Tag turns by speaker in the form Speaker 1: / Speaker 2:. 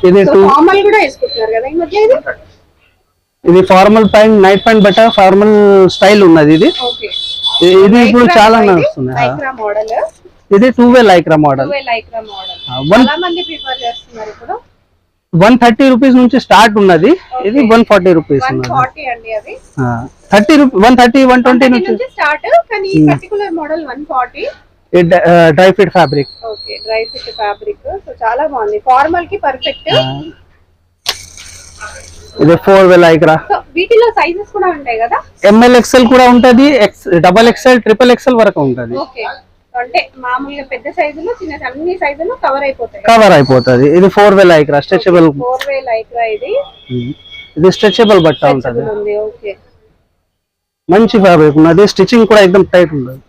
Speaker 1: ఇది
Speaker 2: ఫార్మల్ కూడా వేసుకుంటున్నారు కదా ఈ మధ్య
Speaker 1: ఇది ఫార్మల్ ప్యాంట్, నైట్ ప్యాంట్ బట్ట ఫార్మల్ స్టైల్ ఉన్నది ఇది. ఇది ఇప్పుడు చాలా నడుస్తుంది. ఇది 2 వే లైక్రా మోడల్.
Speaker 2: చాలా మంది ప్రిఫర్ చేస్తున్నారు ఇప్పుడు.
Speaker 1: 130 రూపీస్ నుంచి స్టార్ట్ ఉన్నది. ఇది 140 రూపీస్ ఉన్నది.
Speaker 2: 140 అండి అది.
Speaker 1: 130 120 నుంచి
Speaker 2: స్టార్ట్, కానీ ఈ particular model 140.
Speaker 1: Dry fit fabric.
Speaker 2: Okay, dry fit fabric. So చాలా బాగుంది, ఫార్మల్ కి పర్ఫెక్ట్.
Speaker 1: ఇది 4 వే లైక్రా.
Speaker 2: సో వీటిలో సైజెస్ కూడా ఉంటాయి కదా?
Speaker 1: ఎంఎల్ ఎక్స్ఎల్ కూడా ఉంటది, డబల్ ఎక్స్ఎల్, ట్రిపుల్ ఎక్స్ఎల్ వరకు ఉంటది.
Speaker 2: ఓకే, అంటే మామూలుగా పెద్ద సైజులు, చిన్న అన్ని సైజులు కవర్
Speaker 1: అయిపోతాయి. ఇది 4 వే లైక్రా, స్ట్రెచబుల్.
Speaker 2: 4 వే లైక్రా ఇది.
Speaker 1: ఇది స్ట్రెచబుల్ బట్ట ఉంటది.
Speaker 2: ఓకే,
Speaker 1: మంచి ఫ్యాబ్రిక్ ఉన్నది, స్టిచ్చింగ్ కూడా ఎక్దమ్ టైట్ ఉంటది.